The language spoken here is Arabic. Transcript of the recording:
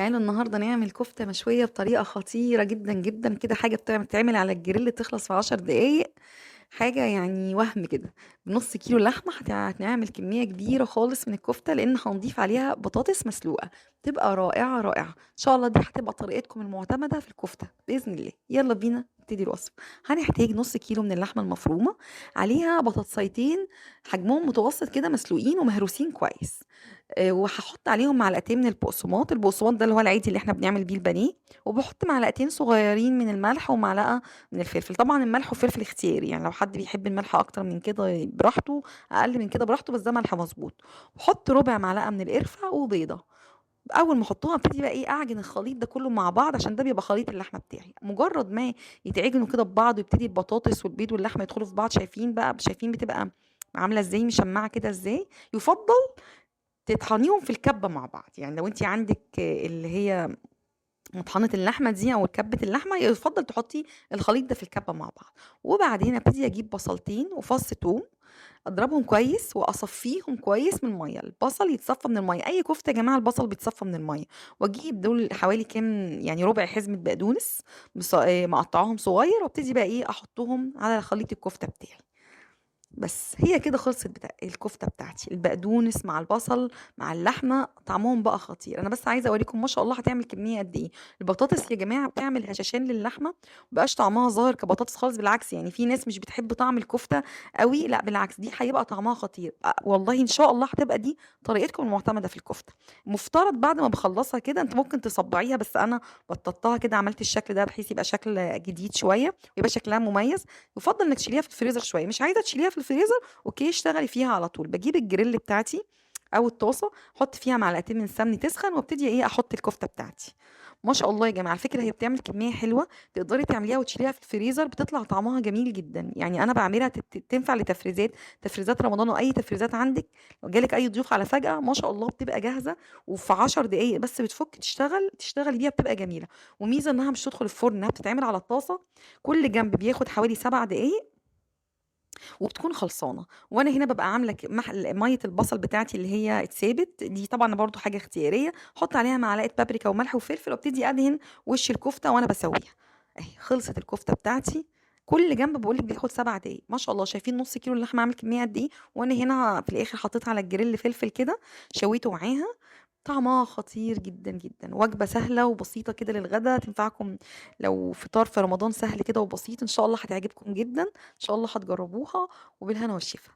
تعالوا النهارده نعمل كفتة مشوية بطريقة خطيرة جدًا، جدًا كده حاجة بتتعمل على الجريل تخلص في 10 دقايق، حاجة يعني وهم كده. بنُص كيلو لحمة هنعمل كمية كبيرة خالص من الكفتة، لإن هنضيف عليها بطاطس مسلوقة، تبقى رائعة، رائعة. إن شاء الله دي هتبقى طريقتكم المعتمدة في الكفتة بإذن الله. يالّا بينا نبتدي الوصفة. هنحتاج نُص كيلو من اللحمة المفرومة، عليها بطاطسايتين حجمهم متوسط كده مسلوقين ومهروسين كويس. وهاحط عليهم معلقتين من البقسماط، البقسماط ده اللي هو العادي اللي إحنا بنعمل بيه البانيه، وباحط معلقتين صغيرين من الملح ومعلقة من الفلفل، طبعًا الملح والفلفل اختياري، يعني لو حد بيحب الملح أكتر من كده براحته، أقل من كده براحته، بس ده ملح مضبوط. واحط ربع معلقة من القرفة وبيضة. أول ما أحطهم أبتدي بقى إيه أعجن الخليط ده كله مع بعض عشان ده بيبقى خليط اللحمة بتاعي، مجرد ما يتعجنوا كده ببعض ويبتدي البطاطس والبيض واللحمة يدخلوا في بعض، شايفين بتبقى عاملة إزاي مشمعة كده إزاي، يُفضّل تطحنيهم في الكبة مع بعض، يعني لو أنتِ عندِك اللي هي مطحنة اللحمة دي أو كبة اللحمة، يُفضّل تحطي الخليط ده في الكبة مع بعض، وبعدين أبتدي أجيب بصلتين وفص توم، أضربهم كويس وأصفّيهم كويس من المَيّة، البصل يتصفّى من المَيّة، أي كفتة يا جماعة البصل بيتصفّى من المَيّة، وأجيب دول حوالي يعني ربع حزمة بقدونس مقطّعاهم صغير، وابتدي بقى إيه أحطهم على خليط الكفتة بتاعي. بس هي كده خلصت الكفتة بتاعتي، البقدونس مع البصل مع اللحمة طعمهم بقى خطير، أنا بس عايزة أوريكم ما شاء الله هتعمل كمية قد إيه، البطاطس يا جماعة بتعمل هشاشان للحمة، ما بيبقاش طعمها ظاهر كبطاطس خالص بالعكس يعني في ناس مش بتحب طعم الكفتة أوي، لأ بالعكس دي هيبقى طعمها خطير، والله إن شاء الله هتبقى دي طريقتكم المعتمدة في الكفتة، مفترض بعد ما باخلّصها كده أنتِ ممكن تصبّعيها بس أنا بطّطتها كده عملت الشكل ده بحيث يبقى شكل جديد شوية، ويبقى شكلها مميز. يُفضّل إنِّك تشيليها في الفريزر شوية، مش عايزة تشيليها في الفريزر أوكي، اشتغلي فيها على طول، باجيب الجريل بتاعتي أو الطاسة، أحُط فيها معلقتين من السمن تسخن وابتدي إيه، أحُط الكفتة بتاعتي. ما شاء الله يا جماعة، على فكرة هي بتعمل كمية حلوة، تقدري تعمليها وتشيليها في الفريزر بتطلع طعمها جميل جدًا، يعني أنا باعملها تنفع لتفريزات، تفريزات رمضان وأي تفريزات عندِك، لو جالِك أي ضيوف على فجأة ما شاء الله بتبقى جاهزة، وفي 10 دقايق بس بتفُك تشتغلي بيها بتبقى جميلة، وميزة إنها مش تدخل الفرن، إنها بتتعمل على الطاسة، كل جنب بياخد حوالي 7 دقايق وبتكون خلصانة، وأنا هنا بابقى عاملة مَيّة البصل بتاعتي اللي هي اتسابت، دي طبعًا برضه حاجة اختيارية، أحط عليها معلقة بابريكا وملح وفلفل وابتدي أدهن وش الكفتة وأنا باسويها، أهي خلصت الكفتة بتاعتي، كل جنب باقول لِك بياخد 7 دقايق، ما شاء الله شايفين نُص كيلو اللحمة عامل كمية قد إيه، وأنا هنا في الآخر حطيت على الجريل فلفل كده، شويته معاها، طعمها خطير جدًا، جدًا، وجبة سهلة وبسيطة كده للغدا تنفعكم لو فطار في رمضان سهل كده وبسيط، إن شاء الله هتعجبكم جدًا، إن شاء الله هتجربوها وبالهنا والشفا.